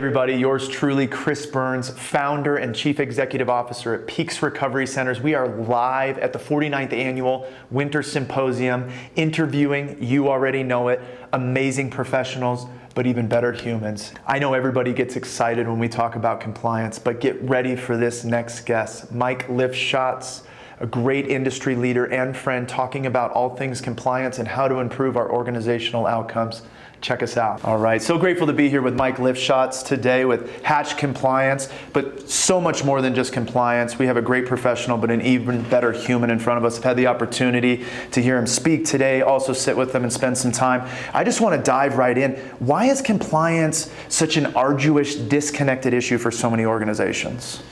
everybody, yours truly, Chris Burns, founder and chief executive officer at Peaks Recovery Centers. We are live at the 49th annual Winter Symposium, interviewing, you already know it, amazing professionals, but even better humans. I know everybody gets excited when we talk about compliance, but get ready for this next guest, Mike Lifshotz, a great industry leader and friend, talking about all things compliance and how to improve our organizational outcomes. Check us out. All right, so grateful to be here with Mike Lifshotz today with Hatch Compliance, but so much more than just compliance. We have a great professional, but an even better human in front of us. I've had the opportunity to hear him speak today, also sit with him and spend some time. I just want to dive right in. Why is compliance such an arduous, disconnected issue for so many organizations?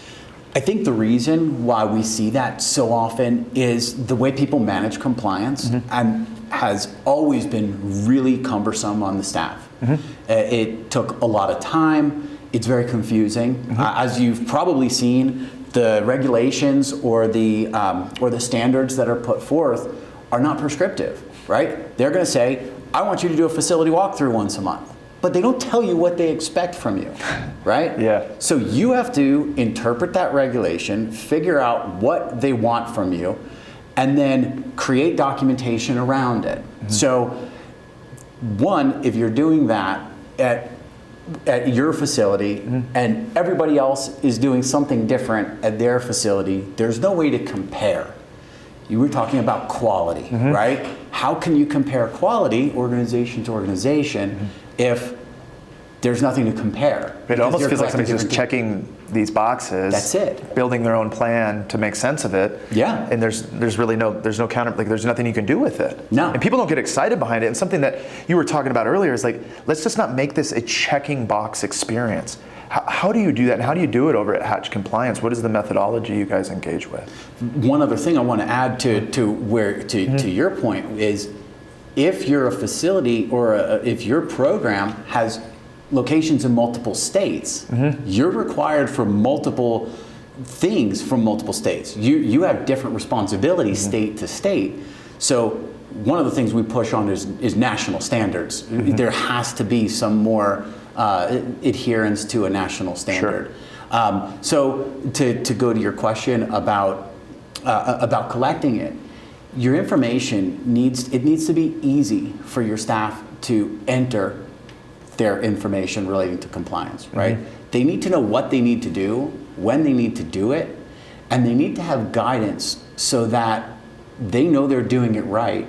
I think the reason why we see that so often is the way people manage compliance and has always been really cumbersome on the staff. It took a lot of time. It's very confusing. As you've probably seen, the regulations or the standards that are put forth are not prescriptive, right? They're going to say, I want you to do a facility walkthrough once a month. But they don't tell you what they expect from you, right? Yeah. So you have to interpret that regulation, figure out what they want from you, and then create documentation around it. So one, if you're doing that at your facility and everybody else is doing something different at their facility, there's no way to compare. You were talking about quality, right? How can you compare quality organization to organization if there's nothing to compare? It almost feels like somebody's just checking these boxes. That's it. Building their own plan to make sense of it. Yeah. And there's no counter, like there's nothing you can do with it. No. And people don't get excited behind it. And something that you were talking about earlier is like, let's just not make this a checking box experience. How do you do that? And how do you do it over at Hatch Compliance? What is the methodology you guys engage with? One other thing I want to add to your point is, if you're a facility or if your program has locations in multiple states, you're required for multiple things from multiple states. You have different responsibilities state to state. So one of the things we push on is national standards. There has to be some more adherence to a national standard. Sure. So to go to your question about collecting it, your information needs to be easy for your staff to enter their information relating to compliance, right? They need to know what they need to do, when they need to do it, and they need to have guidance so that they know they're doing it right.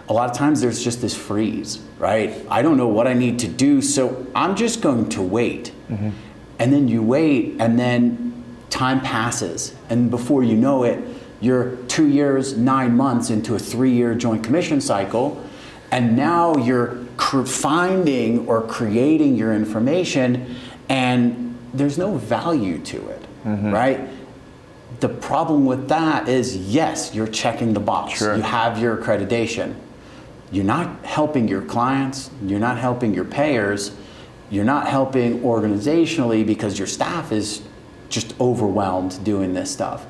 A lot of times there's just this freeze, right? I don't know what I need to do, so I'm just going to wait. And then you wait, and then time passes, and before you know it, you're 2 years, 9 months into a 3-year joint commission cycle, and now you're finding or creating your information, and there's no value to it, right? The problem with that is, yes, you're checking the box. Sure. You have your accreditation. You're not helping your clients, you're not helping your payers, you're not helping organizationally because your staff is just overwhelmed doing this stuff.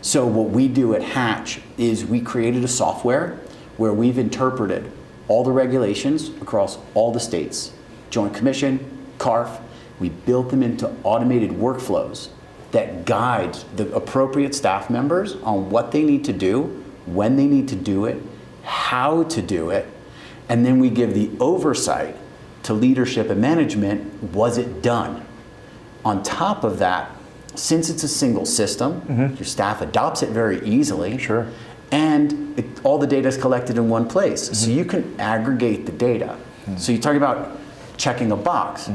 So what we do at Hatch is we created a software where we've interpreted all the regulations across all the states, Joint Commission, CARF. We built them into automated workflows that guide the appropriate staff members on what they need to do, when they need to do it, how to do it, and then we give the oversight to leadership and management. Was it done? On top of that, since it's a single system, your staff adopts it very easily. Sure. And all the data is collected in one place. So you can aggregate the data. So you talk about checking a box.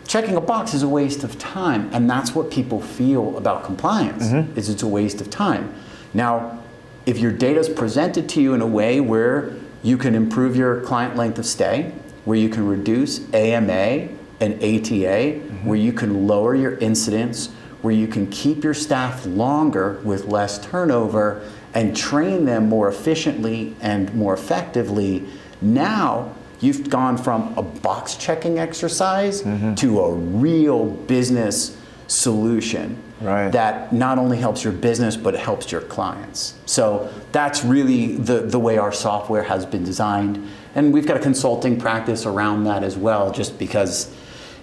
Checking a box is a waste of time, and that's what people feel about compliance, is it's a waste of time. Now, if your data is presented to you in a way where you can improve your client length of stay, where you can reduce AMA and ATA, where you can lower your incidence, where you can keep your staff longer with less turnover and train them more efficiently and more effectively, now you've gone from a box checking exercise to a real business solution that not only helps your business, but it helps your clients. So that's really the way our software has been designed. And we've got a consulting practice around that as well, just because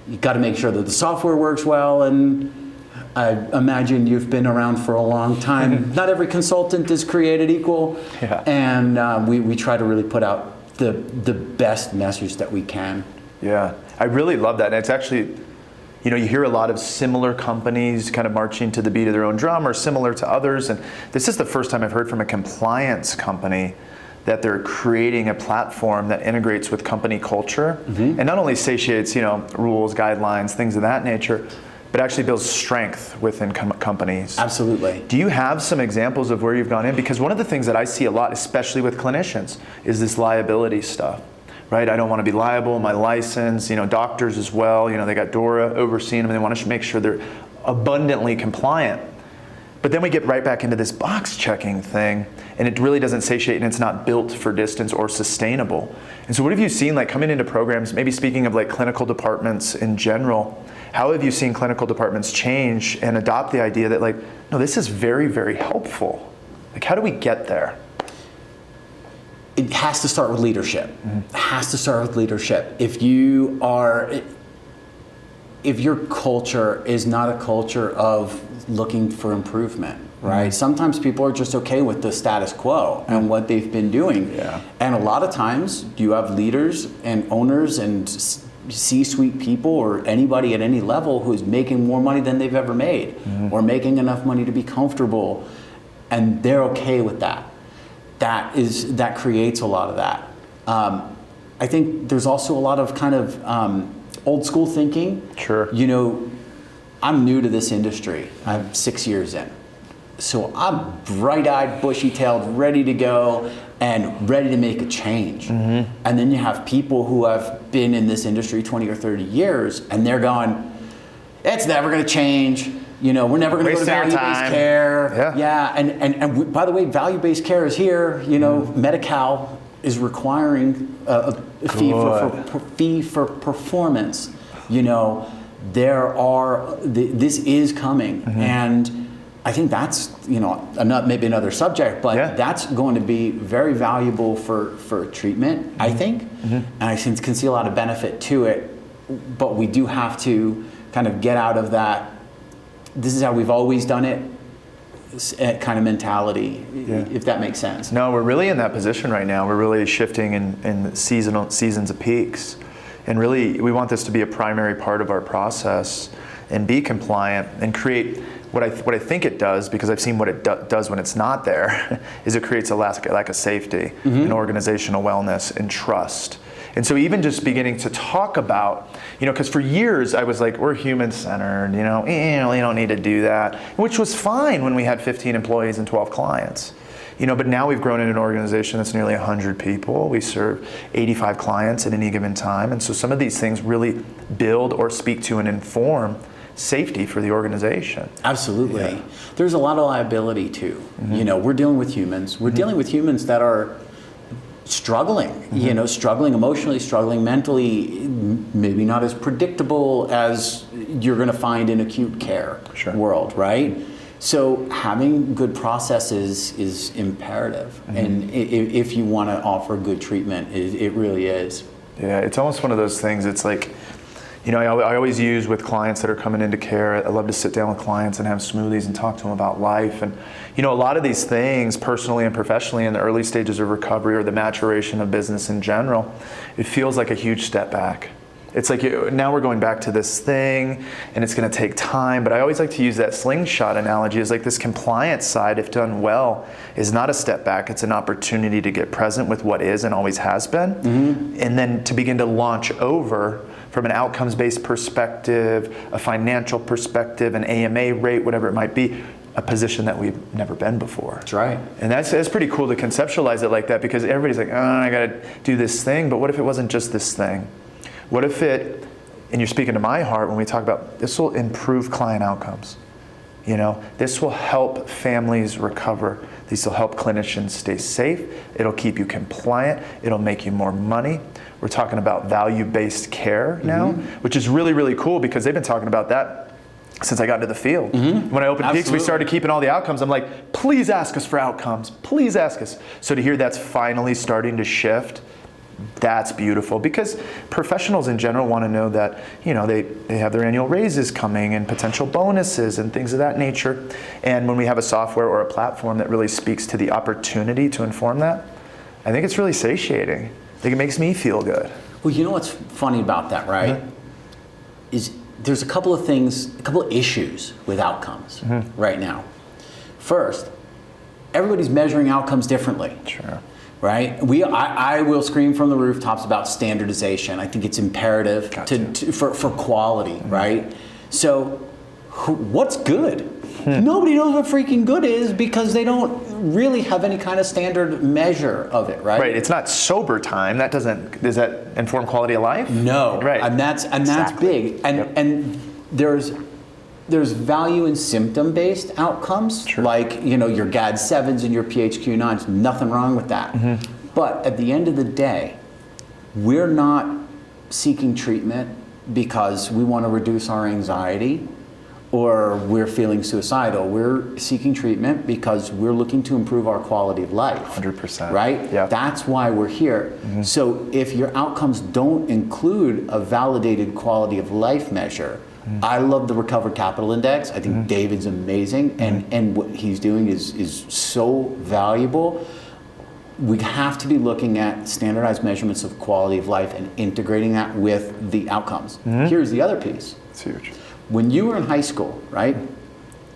You got to make sure that the software works well, and I imagine you've been around for a long time. Not every consultant is created equal, and we try to really put out the best message that we can. Yeah, I really love that. And it's actually, you hear a lot of similar companies kind of marching to the beat of their own drum or similar to others. And this is the first time I've heard from a compliance company that they're creating a platform that integrates with company culture and not only satiates, rules, guidelines, things of that nature, but actually builds strength within companies. Absolutely. Do you have some examples of where you've gone in? Because one of the things that I see a lot, especially with clinicians, is this liability stuff, right? I don't want to be liable, my license, doctors as well, they got DORA overseeing them, and they want to make sure they're abundantly compliant. But then we get right back into this box checking thing, and it really doesn't satiate, and it's not built for distance or sustainable. And so what have you seen, like coming into programs, maybe speaking of like clinical departments in general, how have you seen clinical departments change and adopt the idea that no, this is very, very helpful? Like, how do we get there? It has to start with leadership. It has to start with leadership. If your culture is not a culture of looking for improvement, right? Sometimes people are just okay with the status quo and what they've been doing. Yeah. And a lot of times you have leaders and owners and C-suite people or anybody at any level who's making more money than they've ever made or making enough money to be comfortable, and they're okay with that. That creates a lot of that. I think there's also a lot of kind of old school thinking. Sure. I'm new to this industry. I'm 6 years in. So I'm bright-eyed, bushy-tailed, ready to go and ready to make a change. And then you have people who have been in this industry 20 or 30 years, and they're going, it's never going to change. We're never going to go to value-based care. Yeah. And by the way, value-based care is here. Medi-Cal is requiring a fee for performance. This is coming, and I think that's maybe another subject, but that's going to be very valuable for treatment. I think, and I can see a lot of benefit to it. But we do have to kind of get out of that. This is how we've always done it kind of mentality, if that makes sense. No, we're really in that position right now. We're really shifting in seasons of peaks. And really, we want this to be a primary part of our process and be compliant and create what I think it does, because I've seen what it does when it's not there, is it creates a lack of safety and organizational wellness and trust. And so even just beginning to talk about, because for years I was like, we're human-centered, you don't need to do that, which was fine when we had 15 employees and 12 clients. But now we've grown into an organization that's nearly 100 people. We serve 85 clients at any given time. And so some of these things really build or speak to and inform safety for the organization. Absolutely. Yeah. There's a lot of liability too. We're dealing with humans. We're dealing with humans that are struggling, struggling emotionally, struggling mentally, maybe not as predictable as you're going to find in acute care world, right? So having good processes is imperative, and if you want to offer good treatment, it really is. Yeah, it's almost one of those things. It's like, I always use with clients that are coming into care, I love to sit down with clients and have smoothies and talk to them about life. And, a lot of these things, personally and professionally, in the early stages of recovery or the maturation of business in general, it feels like a huge step back. It's like now we're going back to this thing, and it's going to take time. But I always like to use that slingshot analogy as like this compliance side, if done well, is not a step back. It's an opportunity to get present with what is and always has been, and then to begin to launch over from an outcomes-based perspective, a financial perspective, an AMA rate, whatever it might be, a position that we've never been before. That's right. And that's pretty cool to conceptualize it like that, because everybody's like, I got to do this thing. But what if it wasn't just this thing? What if it, and you're speaking to my heart when we talk about this will improve client outcomes. This will help families recover. This will help clinicians stay safe. It'll keep you compliant. It'll make you more money. We're talking about value-based care now, which is really, really cool, because they've been talking about that since I got into the field. When I opened Peaks, we started keeping all the outcomes. I'm like, please ask us for outcomes. Please ask us. So to hear that's finally starting to shift, That's beautiful, because professionals in general want to know that, they have their annual raises coming and potential bonuses and things of that nature. And when we have a software or a platform that really speaks to the opportunity to inform that, I think it's really satiating. I think it makes me feel good. Well, you know what's funny about that, right? Mm-hmm. Is there's a couple of things, a couple of issues with outcomes right now. First, everybody's measuring outcomes differently. Sure. Right? I will scream from the rooftops about standardization. I think it's imperative for quality, right? So what's good? Nobody knows what freaking good is because they don't really have any kind of standard measure of it, right? Right. It's not sober time. Does that inform quality of life? No. Right. And that's big. And there's value in symptom-based outcomes, Sure. like your GAD-7s and your PHQ-9s. Nothing wrong with that. But at the end of the day, we're not seeking treatment because we want to reduce our anxiety or we're feeling suicidal. We're seeking treatment because we're looking to improve our quality of life. 100%. Right? Yeah. That's why we're here. So if your outcomes don't include a validated quality of life measure, I love the Recovered Capital Index. I think David's amazing, and what he's doing is so valuable. We have to be looking at standardized measurements of quality of life and integrating that with the outcomes. Here's the other piece. It's huge. When you were in high school, right,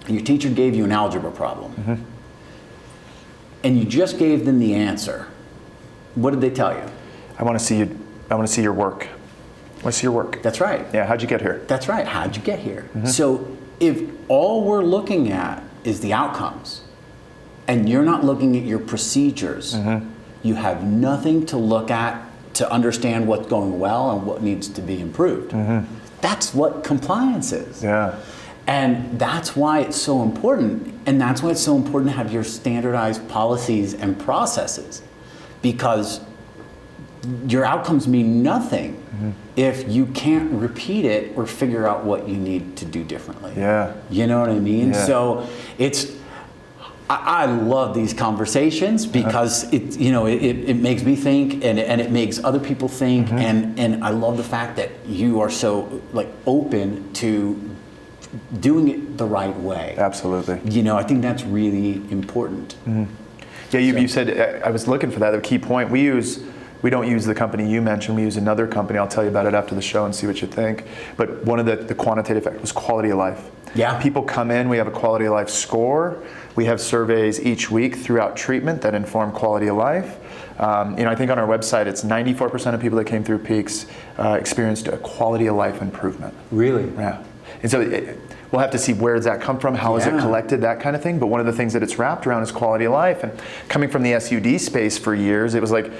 your teacher gave you an algebra problem, and you just gave them the answer, what did they tell you? I want to see you. I want to see your work. I want to see your work. That's right. Yeah. How'd you get here? That's right. How'd you get here? So if all we're looking at is the outcomes, and you're not looking at your procedures, you have nothing to look at to understand what's going well and what needs to be improved. That's what compliance is. Yeah. And that's why it's so important. And that's why it's so important to have your standardized policies and processes, because your outcomes mean nothing if you can't repeat it or figure out what you need to do differently. Yeah. You know what I mean? Yeah. So I love these conversations because it makes me think and it makes other people think, and I love the fact that you are so open to doing it the right way. Absolutely. I think that's really important. Yeah, you said, I was looking for that, the key point. We don't use the company you mentioned, we use another company. I'll tell you about it after the show and see what you think. But one of the quantitative factors was quality of life. Yeah. People come in, we have a quality of life score. We have surveys each week throughout treatment that inform quality of life. I think on our website, it's 94% of people that came through Peaks experienced a quality of life improvement. Really? Yeah. And so we'll have to see where does that come from, how is it collected, that kind of thing. But one of the things that it's wrapped around is quality of life. And coming from the SUD space for years, it was like,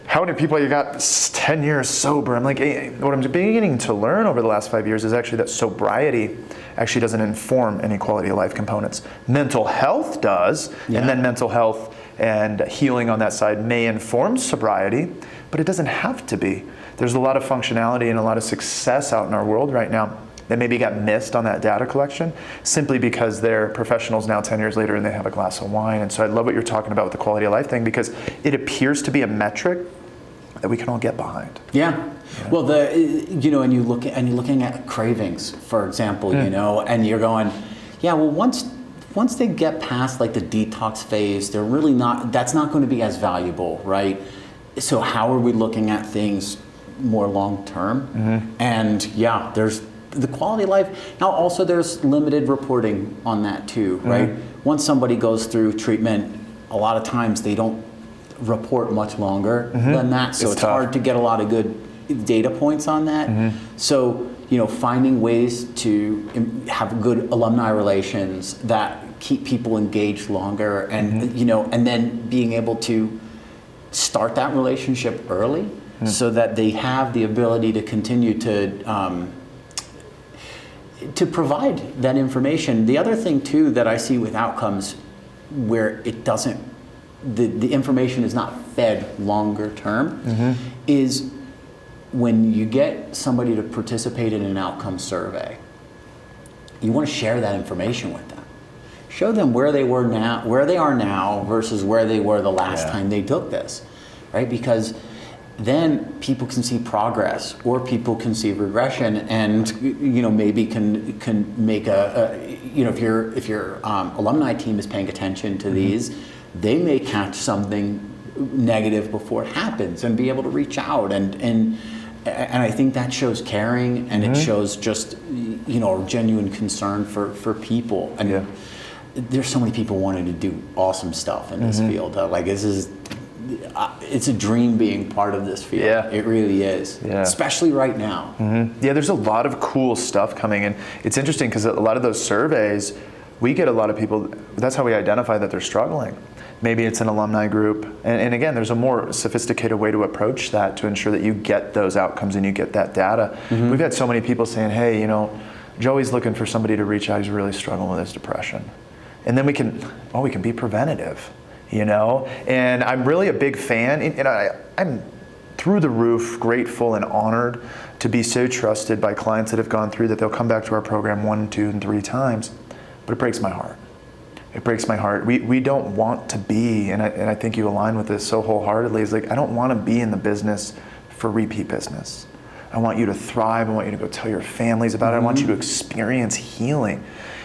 how many people you got 10 years sober? I'm like, what I'm beginning to learn over the last 5 years is actually that sobriety actually doesn't inform any quality of life components. Mental health does, and then mental health and healing on that side may inform sobriety, but it doesn't have to be. There's a lot of functionality and a lot of success out in our world right now that maybe got missed on that data collection simply because they're professionals now 10 years later and they have a glass of wine. And so I love what you're talking about with the quality of life thing, because it appears to be a metric that we can all get behind. Yeah. Well, and you're looking at cravings, for example, and you're going, yeah, well, once they get past the detox phase, they're really not, that's not going to be as valuable, right? So how are we looking at things more long term? And yeah, there's the quality of life. Now also there's limited reporting on that too, right? Once somebody goes through treatment, a lot of times they don't report much longer than that, so it's hard to get a lot of good data points on that. So finding ways to have good alumni relations that keep people engaged longer, and and then being able to start that relationship early so that they have the ability to continue to provide that information. The other thing too that I see with outcomes where it doesn't, the information is not fed longer term, is when you get somebody to participate in an outcome survey, you want to share that information with them. Show them where they are now versus where they were the last time they took this, right? Because then people can see progress, or people can see regression, and maybe can make if your alumni team is paying attention to these, they may catch something negative before it happens and be able to reach out, and I think that shows caring, and it shows just a genuine concern for people. And there's so many people wanting to do awesome stuff in this field. It's a dream being part of this field. Yeah. It really is, especially right now. Yeah, there's a lot of cool stuff coming in. It's interesting because a lot of those surveys, we get a lot of people, that's how we identify that they're struggling. Maybe it's an alumni group. And again, there's a more sophisticated way to approach that to ensure that you get those outcomes and you get that data. We've had so many people saying, hey, Joey's looking for somebody to reach out, he's really struggling with his depression. And then we can be preventative. And I'm really a big fan, and I'm through the roof grateful and honored to be so trusted by clients that have gone through that they'll come back to our program 1, 2, and 3 times, but it breaks my heart. It breaks my heart. We don't want to be, and I think you align with this so wholeheartedly, is like, I don't want to be in the business for repeat business. I want you to thrive. I want you to go tell your families about it. I want you to experience healing.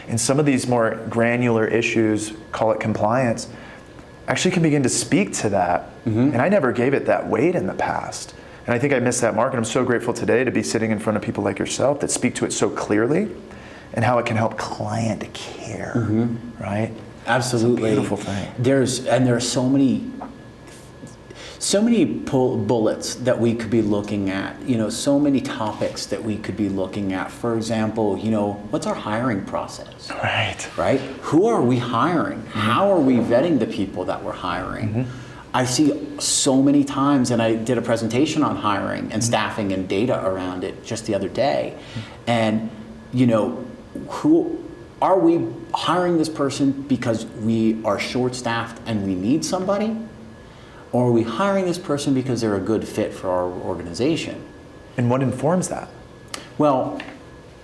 And some of these more granular issues, call it compliance, actually can begin to speak to that. And I never gave it that weight in the past. And I think I missed that mark, and I'm so grateful today to be sitting in front of people like yourself that speak to it so clearly and how it can help client care, right? Absolutely. It's a beautiful thing. There are so many bullets that we could be looking at, so many topics that we could be looking at. For example, what's our hiring process? Right? Who are we hiring? How are we vetting the people that we're hiring? I see so many times, and I did a presentation on hiring and staffing and data around it just the other day. And, who are we hiring this person because we are short-staffed and we need somebody? Or are we hiring this person because they're a good fit for our organization? And what informs that? Well,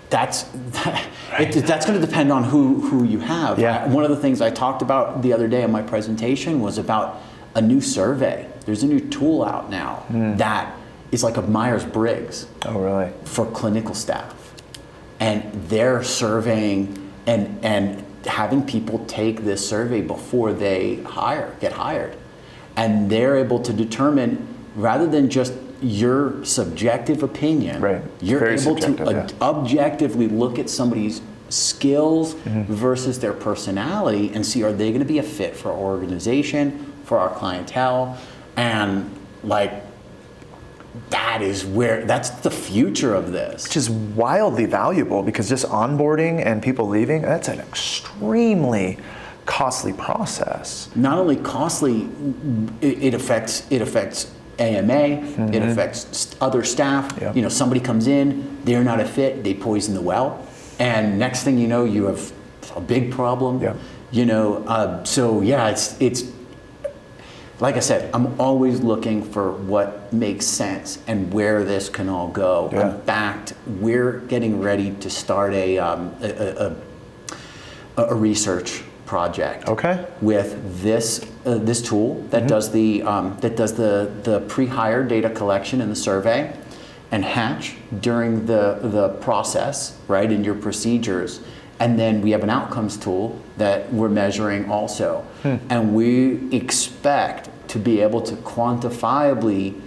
that's going to depend on who you have. One of the things I talked about the other day in my presentation was about a new survey. There's a new tool out now that is like a Myers-Briggs for clinical staff. And they're surveying and having people take this survey before they get hired. And they're able to determine, rather than just your subjective opinion, you're Very able to subjective, objectively look at somebody's skills versus their personality and see, are they going to be a fit for our organization, for our clientele? And that's the future of this. Which is wildly valuable, because just onboarding and people leaving, that's an extremely costly process. Not only costly, it affects AMA, it affects other staff. Somebody comes in, they're not a fit, they poison the well, and next thing you know, you have a big problem. It's like I said, I'm always looking for what makes sense and where this can all go. In fact, we're getting ready to start a research project with this tool that does the pre-hire data collection and the survey, and Hatch during the process, right, in your procedures. And then we have an outcomes tool that we're measuring also. And we expect to be able to quantifiably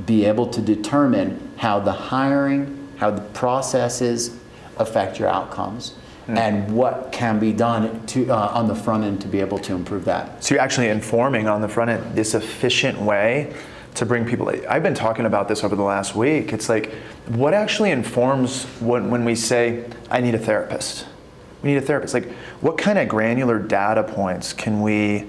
be able to determine how the hiring, how the processes affect your outcomes, and what can be done to on the front end to be able to improve that. So you're actually informing on the front end this efficient way to bring people. I've been talking about this over the last week. It's like, what actually informs when we say, I need a therapist? We need a therapist. Like, what kind of granular data points can we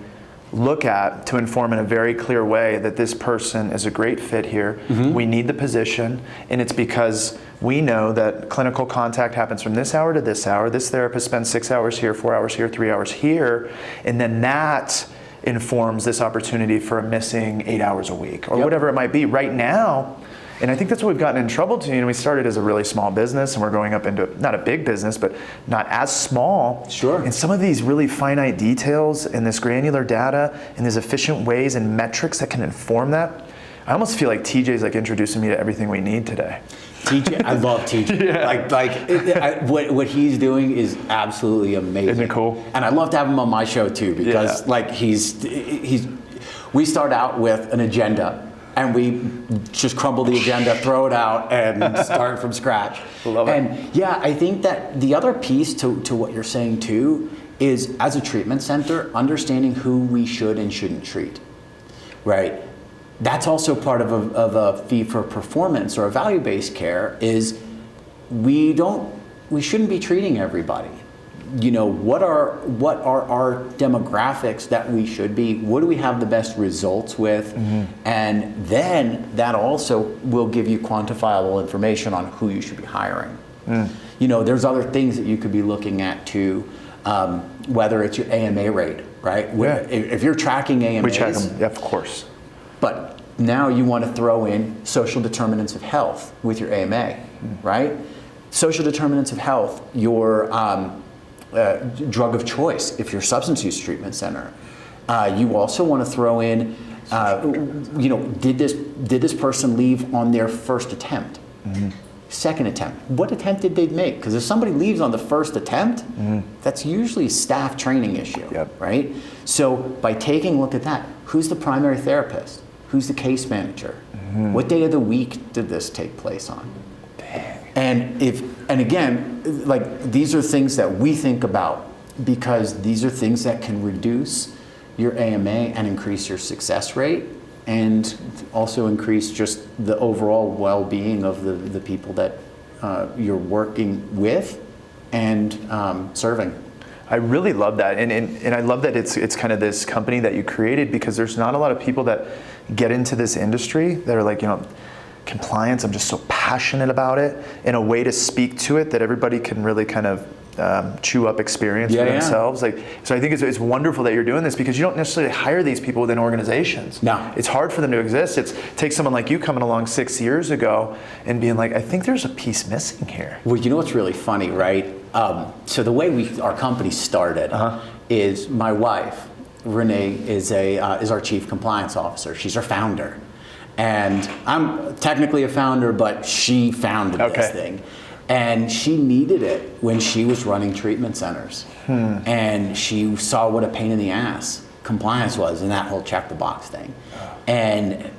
look at to inform in a very clear way that this person is a great fit here? We need the position, and it's because we know that clinical contact happens from this hour to this hour. This therapist spends 6 hours here, 4 hours here, 3 hours here, and then that informs this opportunity for a missing 8 hours a week, or whatever it might be. Right now, and I think that's what we've gotten in trouble to. We started as a really small business, and we're going up into not a big business, but not as small. And some of these really finite details and this granular data and these efficient ways and metrics that can inform that, I almost feel like TJ's like introducing me to everything we need today. TJ, I love TJ. Yeah. What he's doing is absolutely amazing. Isn't it cool? And I'd love to have him on my show too, because like we start out with an agenda and we just crumble the agenda, throw it out, and start from scratch. Love it. And yeah, I think that the other piece to what you're saying too is, as a treatment center, understanding who we should and shouldn't treat, right? That's also part of a fee for performance or a value-based care. Is we shouldn't be treating everybody. You know, what are our demographics that we should be? What do we have the best results with? And then that also will give you quantifiable information on who you should be hiring. You know, there's other things that you could be looking at too, whether it's your AMA rate, right? Yeah. If you're tracking AMAs, We check them, yeah, of course. but now you want to throw in social determinants of health with your AMA, right? Social determinants of health, your drug of choice, if you're a substance use treatment center. You also want to throw in, you know, did this person leave on their first attempt? Second attempt. What attempt did they make? Because if somebody leaves on the first attempt, that's usually a staff training issue, right? So by taking a look at that, who's the primary therapist? Who's the case manager? What day of the week did this take place on? And again, like, these are things that we think about, because these are things that can reduce your AMA and increase your success rate, and also increase just the overall well-being of the people that you're working with and serving. I really love that, and I love that it's kind of this company that you created, because there's not a lot of people that get into this industry that are like, you know, compliance, I'm just so passionate about it, in a way to speak to it that everybody can really kind of chew up experience for themselves. Like, so I think it's wonderful that you're doing this, because you don't necessarily hire these people within organizations. No. It's hard for them to exist. It takes someone like you coming along 6 years ago and being like, I think there's a piece missing here. Well, you know what's really funny, right? So the way our company started is, my wife, Renee, is our chief compliance officer. She's our founder. And I'm technically a founder, but she founded this thing. And she needed it when she was running treatment centers. And she saw what a pain in the ass compliance was, and that whole check the box thing. And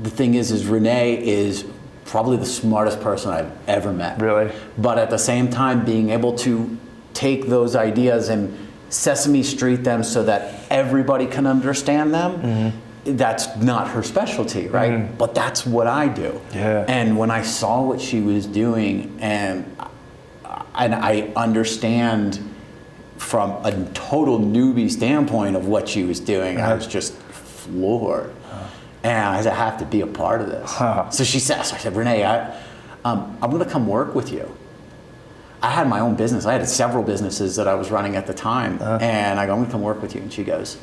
the thing is Renee is probably the smartest person I've ever met. Really? But at the same time, being able to take those ideas and Sesame Street them so that everybody can understand them, that's not her specialty, right? But that's what I do. Yeah. And when I saw what she was doing, and I understand from a total newbie standpoint of what she was doing, I was just floored. And I said, I have to be a part of this. So she said, so I said, Renee, I'm going to come work with you. I had my own business. I had several businesses that I was running at the time. And I go, I'm going to come work with you. And she goes,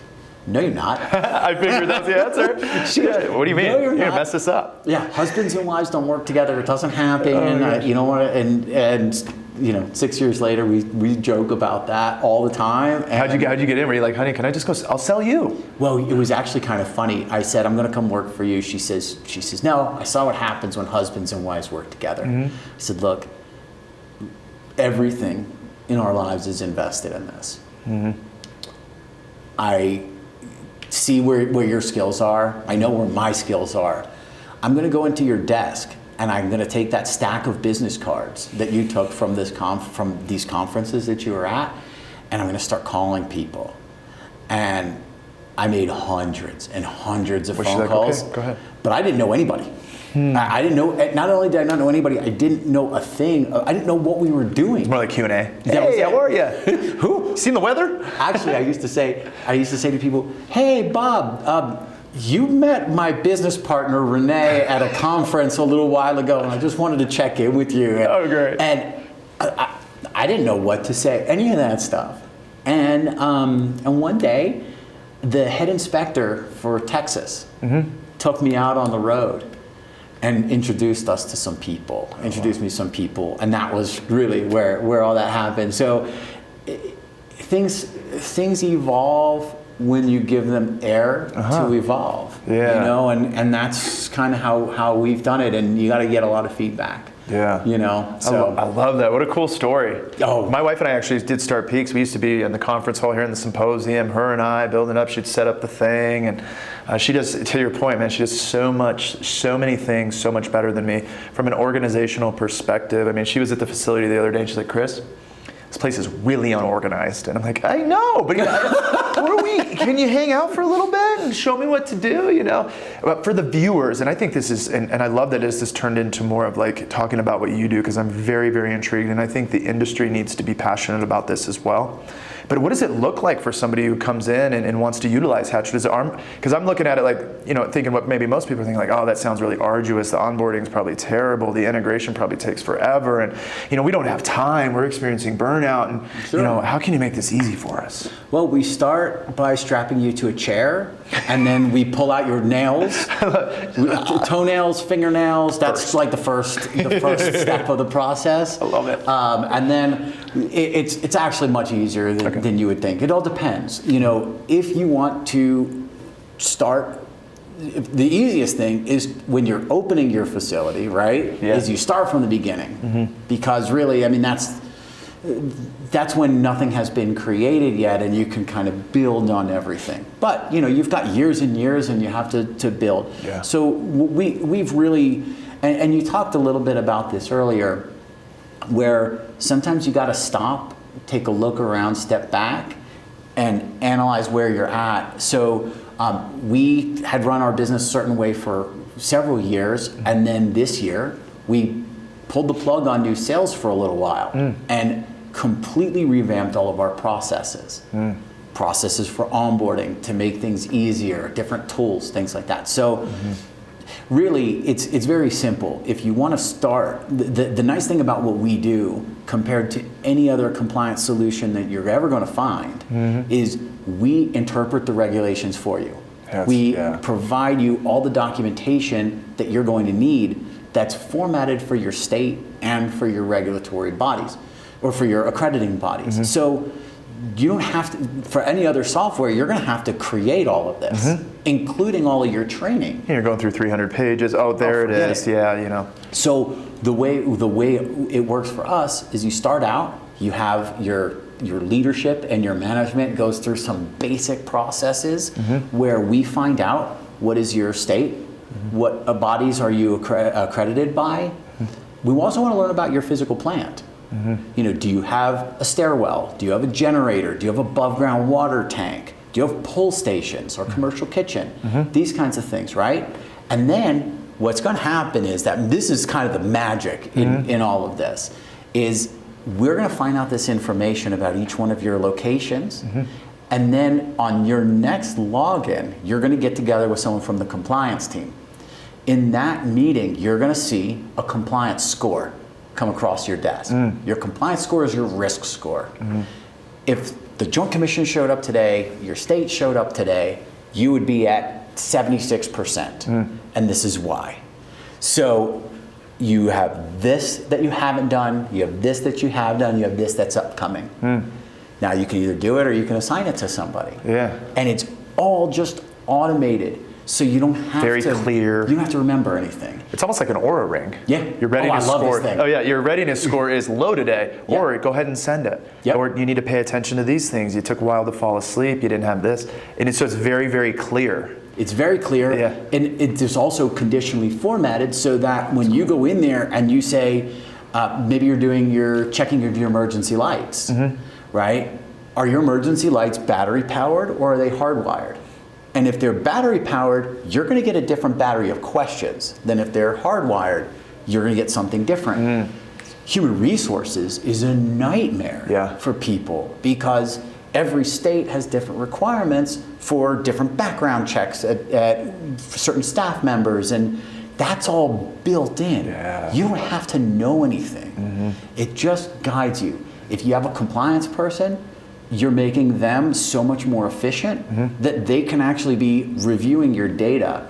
no, you're not. I figured that's the answer. She goes, what do you mean? No, you're going to mess this up. Yeah, husbands and wives don't work together. It doesn't happen. You know what? And you know, 6 years later, we joke about that all the time. How'd you get in? Were you like, honey, can I just go? I'll sell you. Well, it was actually kind of funny. I said, I'm going to come work for you. She says, no. I saw what happens when husbands and wives work together. I said, look, everything in our lives is invested in this. I see where your skills are. I know where my skills are. I'm going to go into your desk, and I'm going to take that stack of business cards that you took from from these conferences that you were at, and I'm going to start calling people. And I made hundreds and hundreds of phone calls. Okay, go ahead. But I didn't know anybody. I didn't know. Not only did I not know anybody, I didn't know a thing. I didn't know what we were doing. It's more like Q&A. Hey, how are you? Who? Seen the weather? Actually, I used to say to people, "Hey, Bob, you met my business partner Renee at a conference a little while ago, and I just wanted to check in with you." Oh, great. And I didn't know what to say, any of that stuff. And one day, the head inspector for Texas took me out on the road and introduced us to some people, introduced me to some people, and that was really where all that happened. So things evolve, when you give them air to evolve. Yeah. You know, and that's kind of how we've done it, and you got to get a lot of feedback. Yeah. You know, so. I love that. What a cool story. Oh. My wife and I actually did start Peaks. We used to be in the conference hall here in the symposium, her and I building up. She'd set up the thing. And she does, to your point, man, she does so many things so much better than me from an organizational perspective. I mean, she was at the facility the other day and she's like, Chris, this place is really unorganized. And I'm like, I know, but can you hang out for a little bit and show me what to do, you know? But for the viewers, and I think this is, and I love that this has turned into more of like talking about what you do, because I'm very, very intrigued, and I think the industry needs to be passionate about this as well. But what does it look like for somebody who comes in and wants to utilize Hatch? Because I'm looking at it like, you know, thinking what maybe most people are thinking like, oh, that sounds really arduous. The onboarding is probably terrible. The integration probably takes forever. And, you know, we don't have time. We're experiencing burnout. And, Sure. you know, how can you make this easy for us? Well, we start by strapping you to a chair, and then we pull out your nails, toenails, fingernails. That's like the first step of the process. I love it. And then it's actually much easier than you would think. It all depends. You know, if you want to start, the easiest thing is when you're opening your facility, right? Yeah. Is you start from the beginning, because really, I mean, that's when nothing has been created yet, and you can kind of build on everything. But you know, you've got years and years, and you have to build. Yeah. So we've really, and you talked a little bit about this earlier, where sometimes you got to stop, take a look around, step back, and analyze where you're at. So we had run our business a certain way for several years, and then this year we pulled the plug on new sales for a little while and completely revamped all of our processes. Processes for onboarding to make things easier, different tools, things like that. So really, it's very simple. If you want to start, the nice thing about what we do compared to any other compliance solution that you're ever going to find is we interpret the regulations for you. We provide you all the documentation that you're going to need that's formatted for your state and for your regulatory bodies, or for your accrediting bodies. So you don't have to, for any other software, you're going to have to create all of this, including all of your training. You're going through 300 pages. Oh, there it is. Yeah, you know. So the way it works for us is you start out, you have your leadership and your management goes through some basic processes where we find out what is your state, what bodies are you accredited by. We also want to learn about your physical plant. You know, do you have a stairwell? Do you have a generator? Do you have above ground water tank? Do you have pull stations or commercial kitchen? These kinds of things, right? And then what's going to happen is that this is kind of the magic in all of this, is we're going to find out this information about each one of your locations. And then on your next login, you're going to get together with someone from the compliance team. In that meeting, you're going to see a compliance score come across your desk. Your compliance score is your risk score. If the Joint Commission showed up today, your state showed up today, you would be at 76%. And this is why. So you have this that you haven't done, you have this that you have done, you have this that's upcoming. Now you can either do it or you can assign it to somebody. And it's all just automated. So you don't have Very clear. You don't have to remember anything. It's almost like an Aura ring. Yeah. Your readiness I love score. this thing. Oh yeah, your readiness score is low today. Or go ahead and send it. Or you need to pay attention to these things. You took a while to fall asleep. You didn't have this, and so it's very, very clear. It's very clear, and it's also conditionally formatted so that when you go in there and you say, maybe you're checking your emergency lights, right? Are your emergency lights battery powered or are they hardwired? And if they're battery powered, you're going to get a different battery of questions than if they're hardwired. You're going to get something different. Human resources is a nightmare for people because every state has different requirements for different background checks at certain staff members, and that's all built in. You don't have to know anything. It just guides you. If you have a compliance person, you're making them so much more efficient that they can actually be reviewing your data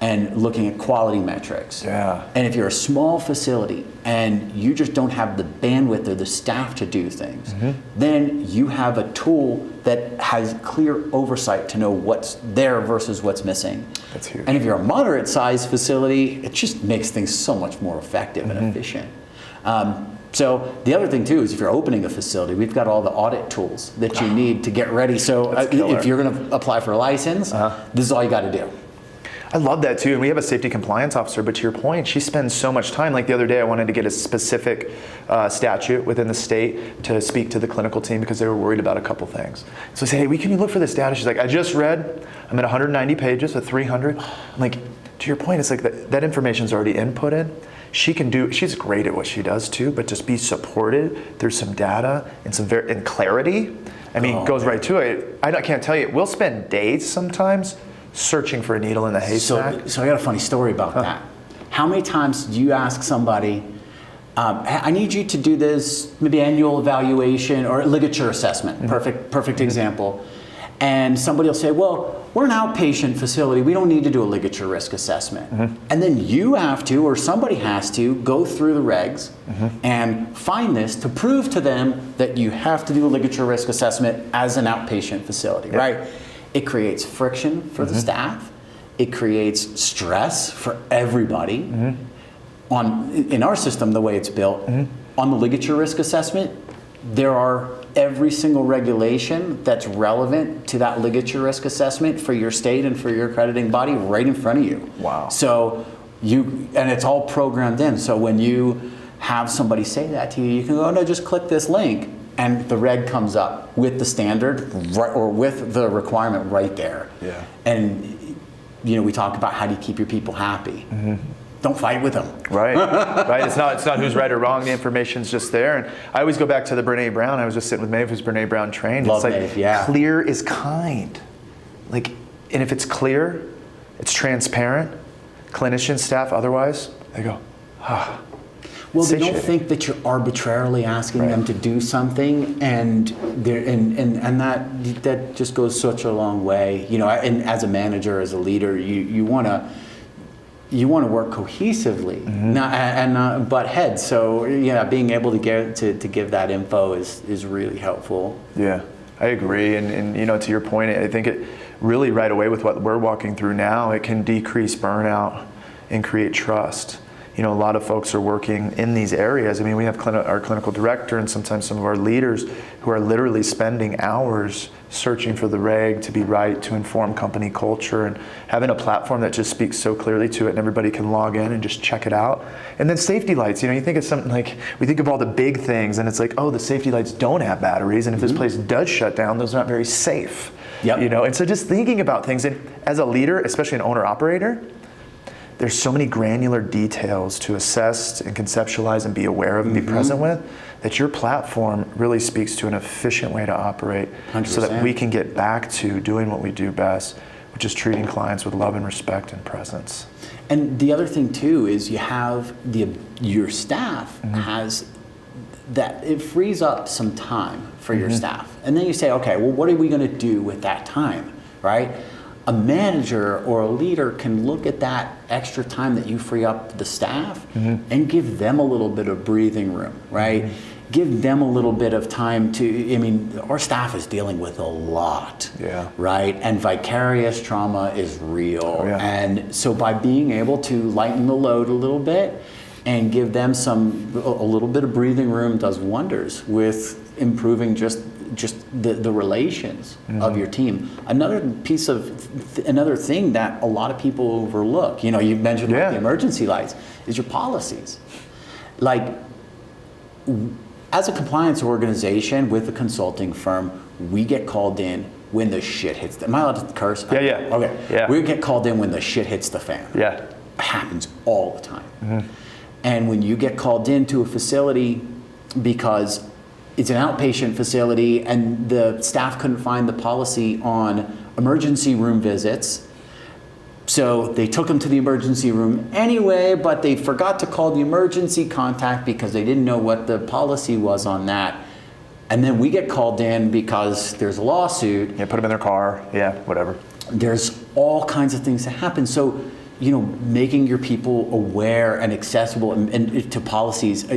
and looking at quality metrics. And if you're a small facility and you just don't have the bandwidth or the staff to do things, then you have a tool that has clear oversight to know what's there versus what's missing. That's huge. And if you're a moderate sized facility, it just makes things so much more effective and efficient. So the other thing too is if you're opening a facility, we've got all the audit tools that you need to get ready. So if you're going to apply for a license, this is all you got to do. I love that too, and we have a safety compliance officer, but to your point, she spends so much time. Like the other day, I wanted to get a specific statute within the state to speak to the clinical team because they were worried about a couple things. So I said, hey, can you look for this data? She's like, I just read, I'm at 190 pages of 300. I'm like, to your point, it's like that information's already inputted. She's great at what she does too, but just be supported through some data and and clarity. I mean, goes right to it. I can't tell you, we'll spend days sometimes searching for a needle in the haystack. So I got a funny story about that. How many times do you ask somebody, I need you to do this maybe annual evaluation or ligature assessment, perfect example. And somebody will say, well, we're an outpatient facility, we don't need to do a ligature risk assessment. And then you have to, or somebody has to, go through the regs and find this to prove to them that you have to do a ligature risk assessment as an outpatient facility, right? It creates friction for the staff. It creates stress for everybody. In our system, the way it's built, on the ligature risk assessment, there are every single regulation that's relevant to that ligature risk assessment for your state and for your accrediting body right in front of you. Wow. So and it's all programmed in. So when you have somebody say that to you, you can go, oh, no, just click this link. And the reg comes up with the standard or with the requirement right there. Yeah. And we talk about how do you keep your people happy. Don't fight with them. Right, right. It's not who's right or wrong. The information's just there. And I always go back to the Brene Brown. I was just sitting with Maeve, who's Brene Brown trained. Love it's like Maeve, yeah. Clear is kind. And if it's clear, it's transparent. Clinicians, staff, otherwise, they go, Well, they don't think that you're arbitrarily asking them to do something, and that just goes such a long way. And as a manager, as a leader, you want to work cohesively, not butt heads. So being able to give that info is really helpful. Yeah, I agree, and to your point, I think it really right away with what we're walking through now, it can decrease burnout and create trust. A lot of folks are working in these areas. I mean, we have our clinical director and sometimes some of our leaders who are literally spending hours searching for the reg to be right, to inform company culture, and having a platform that just speaks so clearly to it and everybody can log in and just check it out. And then safety lights, you think of something like, we think of all the big things and it's like, oh, the safety lights don't have batteries, and if this place does shut down, those are not very safe. Yep. And so just thinking about things, and as a leader, especially an owner-operator, there's so many granular details to assess and conceptualize and be aware of and be present with, that your platform really speaks to an efficient way to operate 100%. So that we can get back to doing what we do best, which is treating clients with love and respect and presence. And the other thing too is you have your staff has that, it frees up some time for your staff. And then you say, okay, well, what are we going to do with that time, right? A manager or a leader can look at that extra time that you free up the staff and give them a little bit of breathing room, right? Give them a little bit of time our staff is dealing with a lot, right? And vicarious trauma is real. Oh, yeah. And so by being able to lighten the load a little bit and give them a little bit of breathing room does wonders with improving just the relations of your team. Another thing that a lot of people overlook, you mentioned the emergency lights, is your policies. Like, as a compliance organization with a consulting firm, we get called in when the shit hits am I allowed to curse? Yeah. Okay. Yeah. We get called in when the shit hits the fan. Yeah. It happens all the time. And when you get called into a facility because it's an outpatient facility and the staff couldn't find the policy on emergency room visits, so they took them to the emergency room anyway, but they forgot to call the emergency contact because they didn't know what the policy was on that. And then we get called in because there's a lawsuit. Yeah, put them in their car. Yeah, whatever. There's all kinds of things that happen. So, making your people aware and accessible and to policies.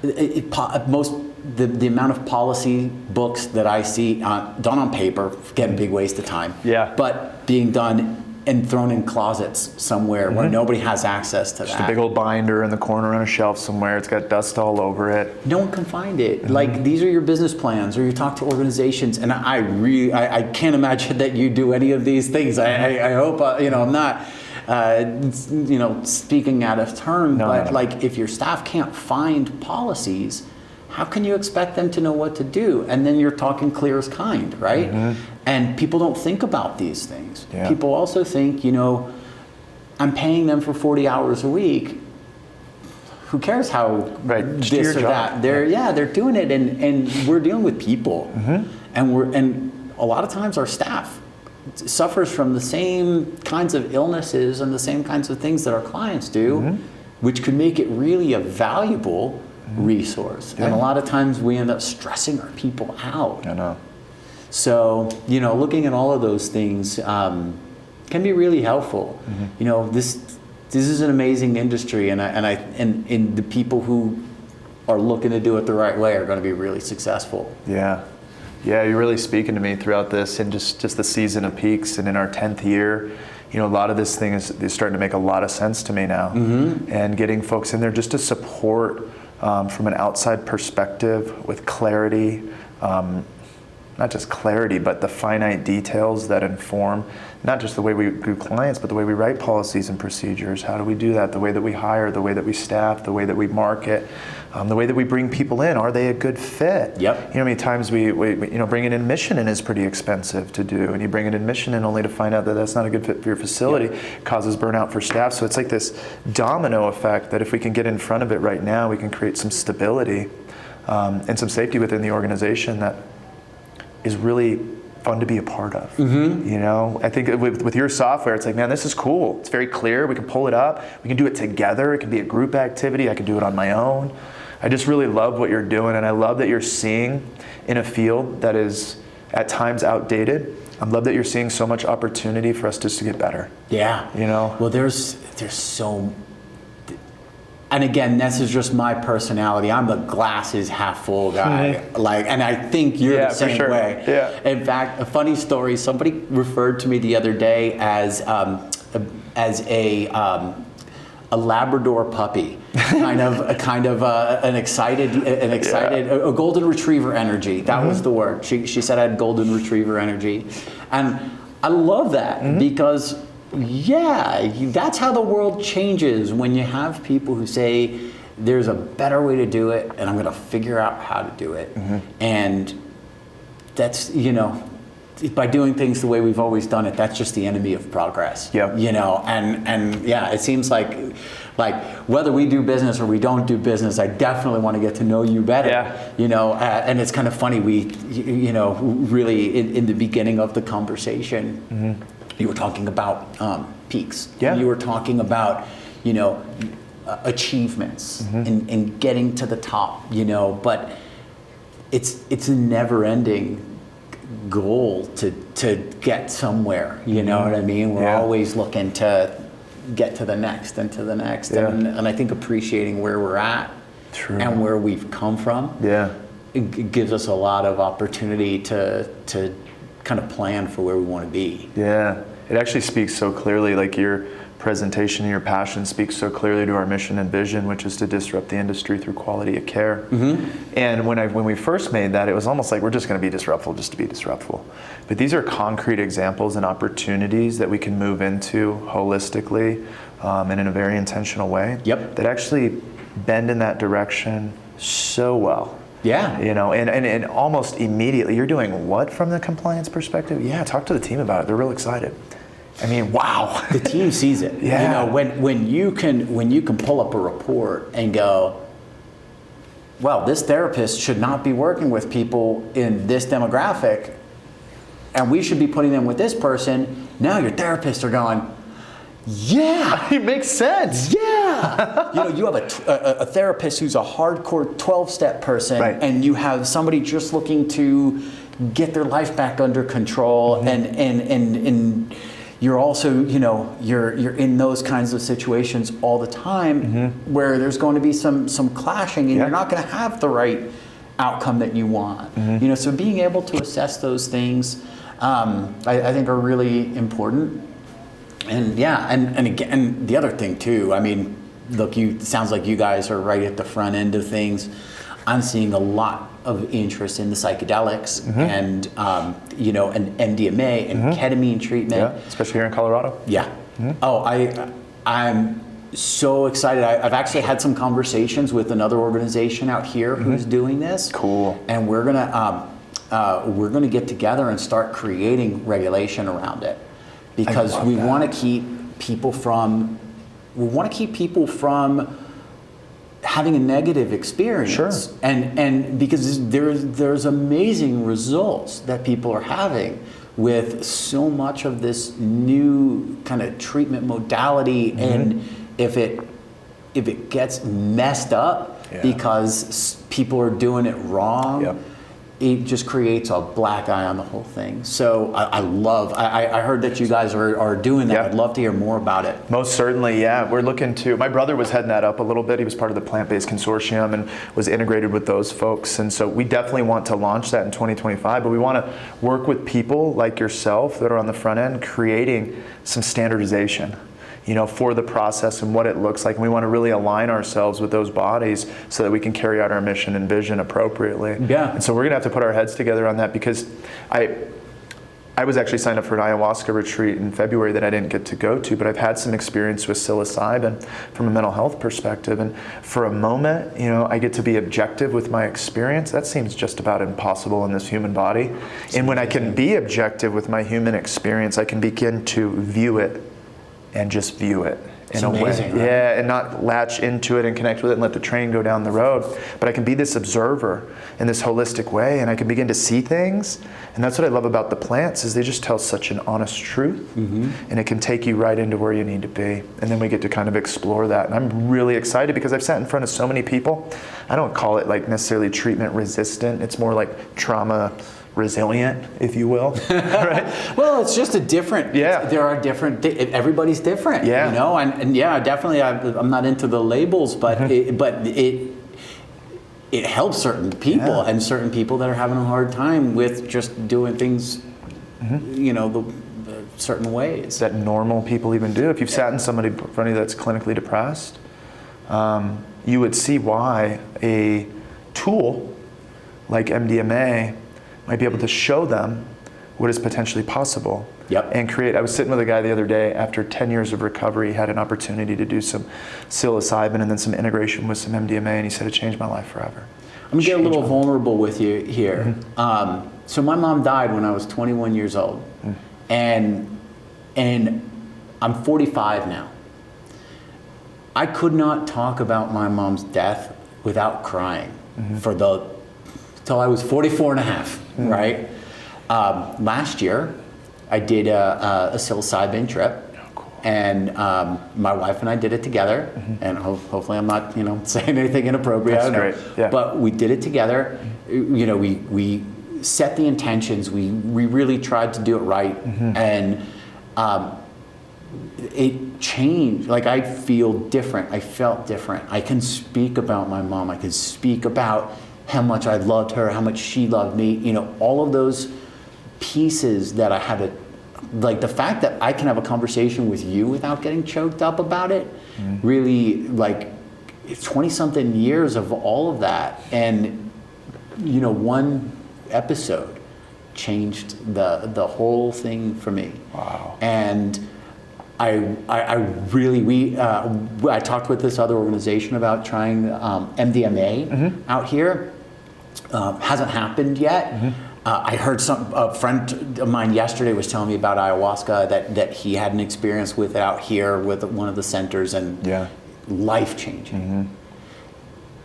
the amount of policy books that I see done on paper, again, big waste of time. Yeah. But being done and thrown in closets somewhere where nobody has access to Just that. a big old binder in the corner on a shelf somewhere. It's got dust all over it. No one can find it. Like, these are your business plans, or you talk to organizations, and I can't imagine that you do any of these things. I hope, I'm not, speaking out of turn, but like, if your staff can't find policies, how can you expect them to know what to do? And then you're talking clear as kind, right? And people don't think about these things. Yeah. People also think, I'm paying them for 40 hours a week. Who cares how Just do this your or job. that? They're doing it, and we're dealing with people, and a lot of times our staff suffers from the same kinds of illnesses and the same kinds of things that our clients do, which could make it really a valuable resource. Yeah. And a lot of times we end up stressing our people out. I know. So, looking at all of those things can be really helpful. This is an amazing industry, and the people who are looking to do it the right way are going to be really successful. Yeah. Yeah, you're really speaking to me throughout this, and just the season of peaks, and in our 10th year, a lot of this thing is starting to make a lot of sense to me now. And getting folks in there just to support from an outside perspective with clarity, not just clarity, but the finite details that inform not just the way we do clients, but the way we write policies and procedures. How do we do that? The way that we hire, the way that we staff, the way that we market, the way that we bring people in. Are they a good fit? Yep. How many times we bring an admission in is pretty expensive to do, and you bring an admission in only to find out that that's not a good fit for your facility. Causes burnout for staff. So it's like this domino effect that if we can get in front of it right now, we can create some stability and some safety within the organization that is really fun to be a part of. I think with your software, it's like, man, this is cool. It's very clear. We can pull it up. We can do it together. It can be a group activity. I can do it on my own. I just really love what you're doing, and I love that you're seeing in a field that is at times outdated. I love that you're seeing so much opportunity for us just to get better. Yeah. Well, there's so. And again, this is just my personality. I'm the glasses half full guy. And I think you're the same way. Yeah. In fact, a funny story. Somebody referred to me the other day as a Labrador puppy, an excited, a golden retriever energy. That was the word. She said I had golden retriever energy, and I love that because. Yeah, that's how the world changes when you have people who say there's a better way to do it and I'm going to figure out how to do it. And that's, by doing things the way we've always done it, that's just the enemy of progress. Yep. And yeah, it seems like whether we do business or we don't do business, I definitely want to get to know you better. Yeah. And it's kind of funny, we, really in the beginning of the conversation, you were talking about peaks. Yeah. You were talking about, achievements and getting to the top, but it's a never-ending goal to get somewhere. You know what I mean? We're always looking to get to the next and to the next. Yeah. And I think appreciating where we're at and where we've come from. Yeah. It gives us a lot of opportunity to kind of plan for where we want to be. Yeah, it actually speaks so clearly, like your presentation and your passion speaks so clearly to our mission and vision, which is to disrupt the industry through quality of care. And when we first made that, it was almost like we're just going to be disruptful just to be disruptful. But these are concrete examples and opportunities that we can move into holistically and in a very intentional way. Yep. That actually bend in that direction so well. Yeah. And almost immediately, you're doing what from the compliance perspective? Yeah, talk to the team about it. They're real excited. I mean, wow. The team sees it. Yeah. When you can pull up a report and go, well, this therapist should not be working with people in this demographic, and we should be putting them with this person. Now your therapists are going, yeah, It makes sense. yeah. You have a therapist who's a hardcore 12-step person, Right. and you have somebody just looking to get their life back under control and you're also, you're in those kinds of situations all the time where there's going to be some clashing, and you're not going to have the right outcome that you want. So being able to assess those things, I think are really important. And and again, the other thing too, I mean, look, it sounds like you guys are right at the front end of things. I'm seeing a lot of interest in the psychedelics and, and MDMA and ketamine treatment. Yeah, especially here in Colorado. Yeah. Oh, I'm so excited. I've actually had some conversations with another organization out here who's doing this. Cool. And we're gonna get together and start creating regulation around it, because we want to keep people from having a negative experience. Sure. And because there's amazing results that people are having with so much of this new kind of treatment modality, and if it gets messed up because people are doing it wrong, it just creates a black eye on the whole thing. So I heard that you guys are doing that. Yeah. I'd love to hear more about it. Most certainly, yeah. We're looking to, my brother was heading that up a little bit. He was part of the plant-based consortium and was integrated with those folks. And so we definitely want to launch that in 2025, but we want to work with people like yourself that are on the front end creating some standardization, for the process and what it looks like. And we want to really align ourselves with those bodies so that we can carry out our mission and vision appropriately. Yeah. And so we're going to have to put our heads together on that, because I was actually signed up for an ayahuasca retreat in February that I didn't get to go to, but I've had some experience with psilocybin from a mental health perspective. And for a moment, I get to be objective with my experience. That seems just about impossible in this human body. And when I can be objective with my human experience, I can begin to view it and just view it in a way. Right? Yeah, and not latch into it and connect with it and let the train go down the road. But I can be this observer in this holistic way, and I can begin to see things. And that's what I love about the plants, is they just tell such an honest truth, and it can take you right into where you need to be. And then we get to kind of explore that. And I'm really excited because I've sat in front of so many people. I don't call it like necessarily treatment resistant. It's more like trauma resilient, if you will. Right? Well, it's just a different. There are different. Everybody's different. Yeah. And definitely. I'm not into the labels, but it helps certain people, and certain people that are having a hard time with just doing things, the certain ways that normal people even do. If you've sat in somebody in front of you that's clinically depressed, you would see why a tool like MDMA might be able to show them what is potentially possible. And create. I was sitting with a guy the other day, after 10 years of recovery, he had an opportunity to do some psilocybin and then some integration with some MDMA, and he said it changed my life forever. I'm gonna get a little vulnerable with you here. So my mom died when I was 21 years old, and I'm 45 now. I could not talk about my mom's death without crying till I was 44 and a half, right? Last year, I did a psilocybin trip, and my wife and I did it together, and hopefully I'm not, saying anything inappropriate. That's great. Yeah. But we did it together. We set the intentions. We really tried to do it right, and it changed. Like, I feel different. I felt different. I can speak about my mom. I can speak about how much I loved her, how much she loved me. All of those pieces that I had to, like the fact that I can have a conversation with you without getting choked up about it, really, like, it's 20-something years of all of that. And, one episode changed the whole thing for me. Wow. And I talked with this other organization about trying MDMA out here. Hasn't happened yet. I heard a friend of mine yesterday was telling me about ayahuasca, that he had an experience with it out here with one of the centers, and life changing.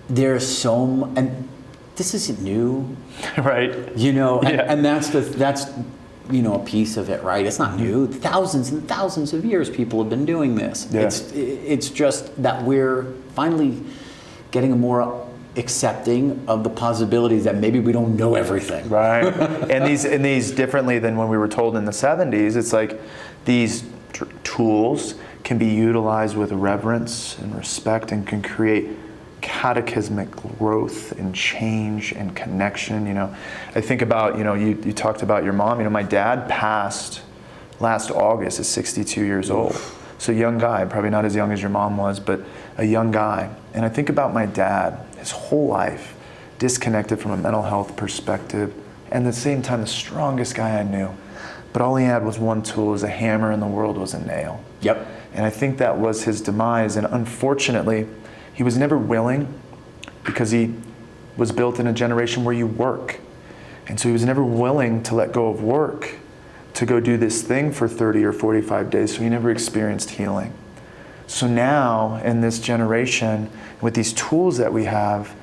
There's and this isn't new, right? And that's a piece of it, right? It's not new. Thousands and thousands of years people have been doing this. It's just that we're finally getting a more accepting of the possibilities that maybe we don't know everything. Right. and these differently than when we were told in the 70s, it's like these tools can be utilized with reverence and respect and can create cataclysmic growth and change and connection. I think about, you talked about your mom. My dad passed last August at 62 years old. So a young guy, probably not as young as your mom was, but a young guy. And I think about my dad, his whole life, disconnected from a mental health perspective, and at the same time, the strongest guy I knew. But all he had was one tool, was a hammer, and the world was a nail. Yep. And I think that was his demise. And unfortunately, he was never willing, because he was built in a generation where you work. And so he was never willing to let go of work to go do this thing for 30 or 45 days. So he never experienced healing. So now, in this generation, with these tools that we have,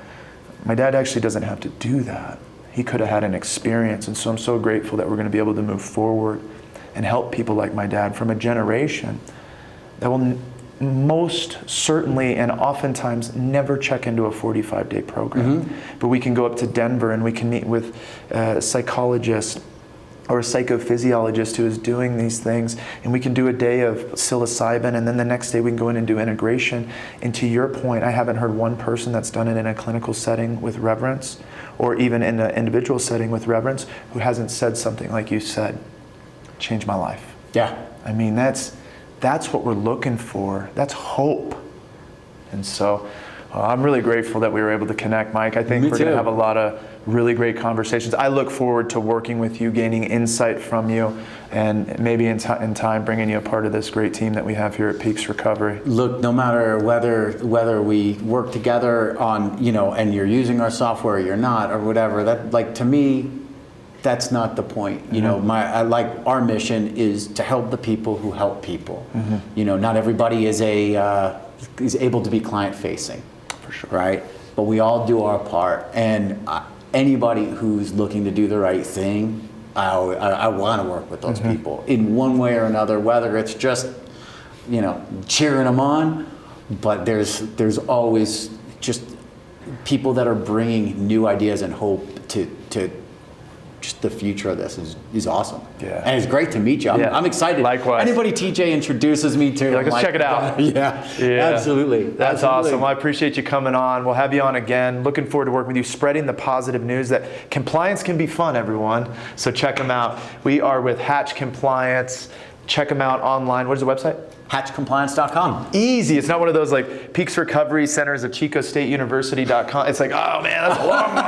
my dad actually doesn't have to do that. He could have had an experience. And so I'm so grateful that we're going to be able to move forward and help people like my dad from a generation that will most certainly and oftentimes never check into a 45-day program. But we can go up to Denver and we can meet with a psychologist or a psychophysiologist who is doing these things, and we can do a day of psilocybin, and then the next day we can go in and do integration. And to your point, I haven't heard one person that's done it in a clinical setting with reverence, or even in an individual setting with reverence, who hasn't said something like you said, changed my life. Yeah. I mean, that's what we're looking for. That's hope. And so I'm really grateful that we were able to connect, Mike. I think we're going to have a lot of really great conversations. I look forward to working with you, gaining insight from you, and maybe in time bringing you a part of this great team that we have here at Peaks Recovery. Look, no matter whether we work together on, and you're using our software or you're not, or whatever, that, like, to me, that's not the point. Our mission is to help the people who help people. Not everybody is able to be client facing. For sure. Right? But we all do our part. And anybody who's looking to do the right thing, I want to work with those people in one way or another, whether it's just, cheering them on, but there's always just people that are bringing new ideas and hope to just the future of this is awesome. Yeah. And it's great to meet you. I'm excited. Likewise. Anybody TJ introduces me to, let's check it out. Yeah, absolutely. That's awesome. Well, I appreciate you coming on. We'll have you on again. Looking forward to working with you, spreading the positive news that compliance can be fun, everyone. So check them out. We are with Hatch Compliance. Check them out online. What is the website? HatchCompliance.com. Easy. It's not one of those like Peaks Recovery Centers of ChicoStateUniversity.com. It's like, oh man, that's a long one.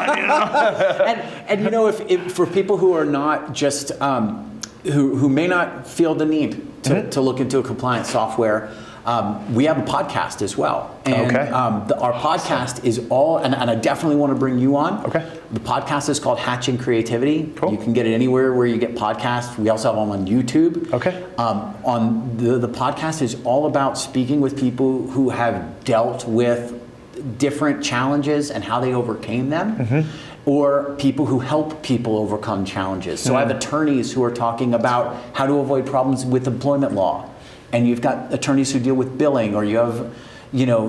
If for people who are not just who may not feel the need to look into a compliance software, we have a podcast as well. And our podcast is all, and I definitely want to bring you on. Okay. The podcast is called Hatching Creativity. Cool. You can get it anywhere where you get podcasts. We also have them on YouTube. Okay. On the podcast is all about speaking with people who have dealt with different challenges and how they overcame them. Or people who help people overcome challenges. So I have attorneys who are talking about how to avoid problems with employment law. And you've got attorneys who deal with billing, or you have,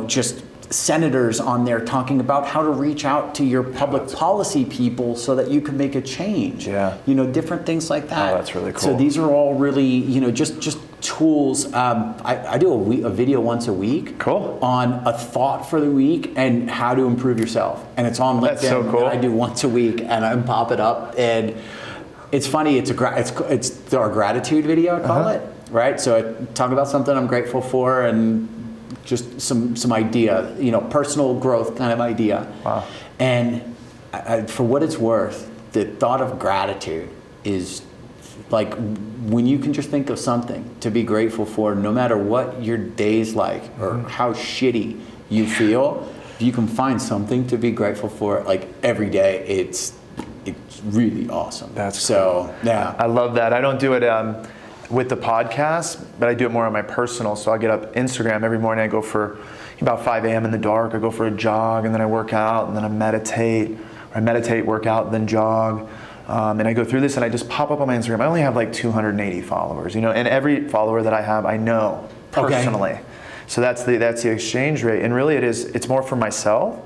just senators on there talking about how to reach out to your public policy people so that you can make a change. Yeah. Different things like that. Oh, that's really cool. So these are all really, just tools. I do a video once a week. Cool. On a thought for the week and how to improve yourself. And it's on LinkedIn. That's so cool. I do once a week, and I pop it up. And it's funny. It's our gratitude video, I call it. Right, so I talk about something I'm grateful for, and just some idea, personal growth kind of idea. Wow. And for what it's worth, the thought of gratitude is like when you can just think of something to be grateful for, no matter what your day's like or how shitty you feel. If you can find something to be grateful for, like every day, it's really awesome. That's so cool. Yeah. I love that. I don't do it with the podcast, but I do it more on my personal. So I get up Instagram every morning. I go for about 5 a.m. in the dark. I go for a jog, and then I work out, and then I meditate. Work out, then jog. And I go through this, and I just pop up on my Instagram. I only have like 280 followers, and every follower that I have, I know personally. Okay. So that's the exchange rate, and really it's more for myself.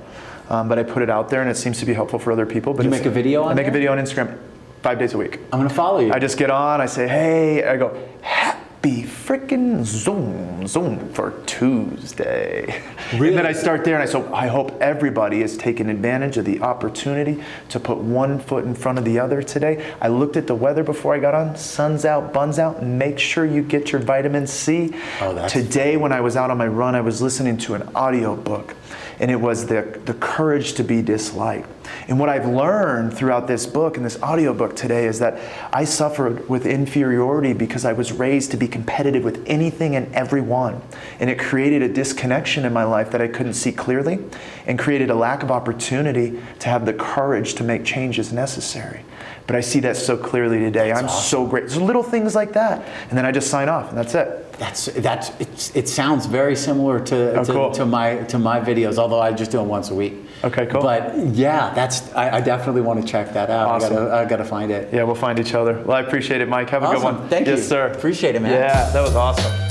but I put it out there and it seems to be helpful for other people. But You make a video on I make a there? video on Instagram 5 days a week. I'm gonna follow you. I just get on, I say, hey, I go, happy freaking Zoom for Tuesday. Really? And then I start there and I hope everybody is taking advantage of the opportunity to put one foot in front of the other today. I looked at the weather before I got on, sun's out, bun's out. Make sure you get your vitamin C. Today when I was out on my run, I was listening to an audio book, and it was the courage to be disliked. And what I've learned throughout this book and this audiobook today is that I suffered with inferiority because I was raised to be competitive with anything and everyone. And it created a disconnection in my life that I couldn't see clearly and created a lack of opportunity to have the courage to make changes necessary. But I see that so clearly today. I'm so great. There's little things like that. And then I just sign off and that's it. It sounds very similar to my videos, although I just do them once a week. Okay, cool. But yeah, I definitely want to check that out. Awesome. I gotta find it. Yeah, we'll find each other. Well, I appreciate it, Mike. Have a good one. Thank you. Yes, sir. Appreciate it, man. Yeah, that was awesome.